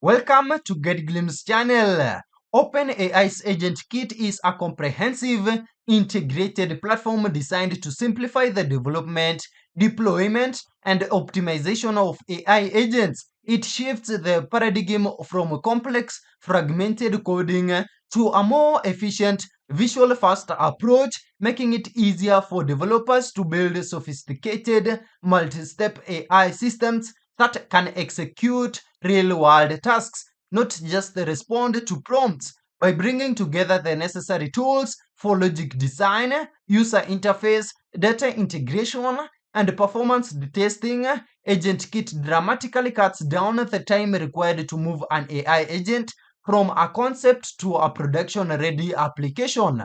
Welcome to Get Glimpse channel. OpenAI's AgentKit is a comprehensive, integrated platform designed to simplify the development, deployment, and optimization of AI agents. It shifts the paradigm from complex, fragmented coding to a more efficient, visual-first approach, making it easier for developers to build sophisticated, multi-step AI systems that can execute real-world tasks, not just respond to prompts. By bringing together the necessary tools for logic design, user interface, data integration, and performance testing, AgentKit dramatically cuts down the time required to move an AI agent from a concept to a production-ready application.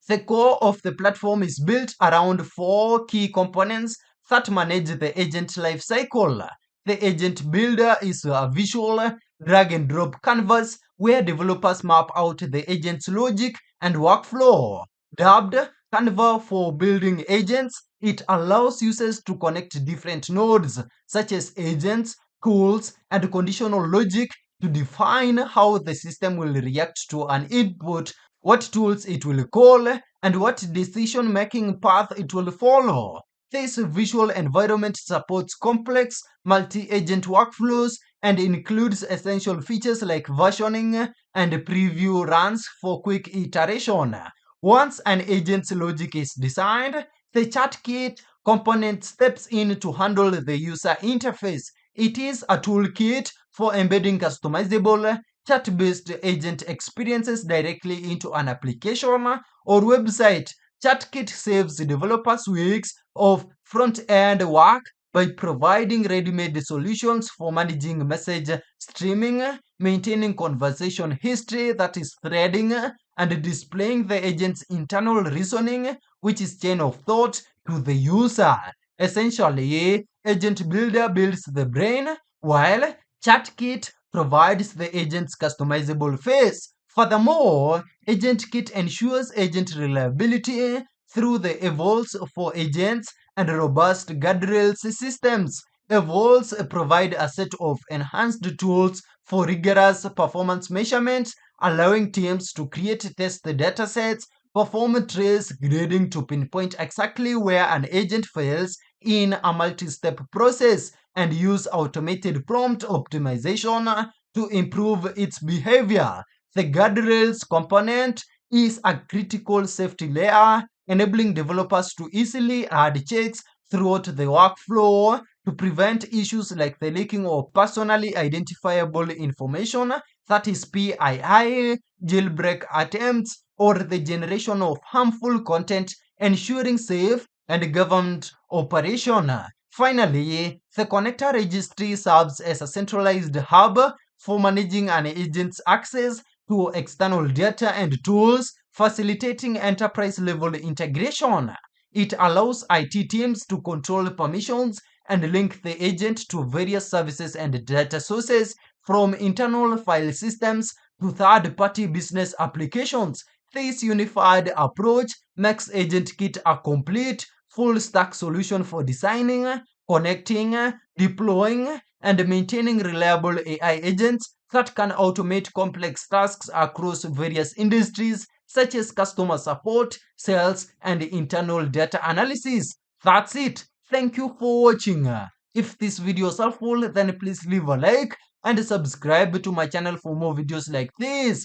The core of the platform is built around four key components that manage the agent lifecycle. The agent builder is a visual drag and drop canvas where developers map out the agent's logic and workflow. Dubbed Canva for building agents, it allows users to connect different nodes such as agents, tools, and conditional logic to define how the system will react to an input, what tools it will call, and what decision-making path it will follow. This visual environment supports complex multi-agent workflows and includes essential features like versioning and preview runs for quick iteration. Once an agent's logic is designed, the ChatKit component steps in to handle the user interface. It is a toolkit for embedding customizable chat-based agent experiences directly into an application or website. ChatKit saves developers weeks of front-end work by providing ready-made solutions for managing message streaming, maintaining conversation history that is threading, and displaying the agent's internal reasoning, which is chain of thought, to the user. Essentially, Agent Builder builds the brain, while ChatKit provides the agent's customizable face. Furthermore, AgentKit ensures agent reliability through the evolves for agents and robust guardrails systems. Evolves provide a set of enhanced tools for rigorous performance measurements, allowing teams to create test datasets, perform trace grading to pinpoint exactly where an agent fails in a multi-step process, and use automated prompt optimization to improve its behavior. The guardrails component is a critical safety layer, enabling developers to easily add checks throughout the workflow to prevent issues like the leaking of personally identifiable information, that is PII, jailbreak attempts, or the generation of harmful content, ensuring safe and governed operation. Finally, the connector registry serves as a centralized hub for managing an agent's access to external data and tools, facilitating enterprise-level integration. It allows IT teams to control permissions and link the agent to various services and data sources, from internal file systems to third-party business applications. This unified approach makes AgentKit a complete, full-stack solution for designing, connecting, deploying, and maintaining reliable AI agents that can automate complex tasks across various industries such as customer support, sales, and internal data analysis. That's it. Thank you for watching. If this video is helpful, then please leave a like and subscribe to my channel for more videos like this.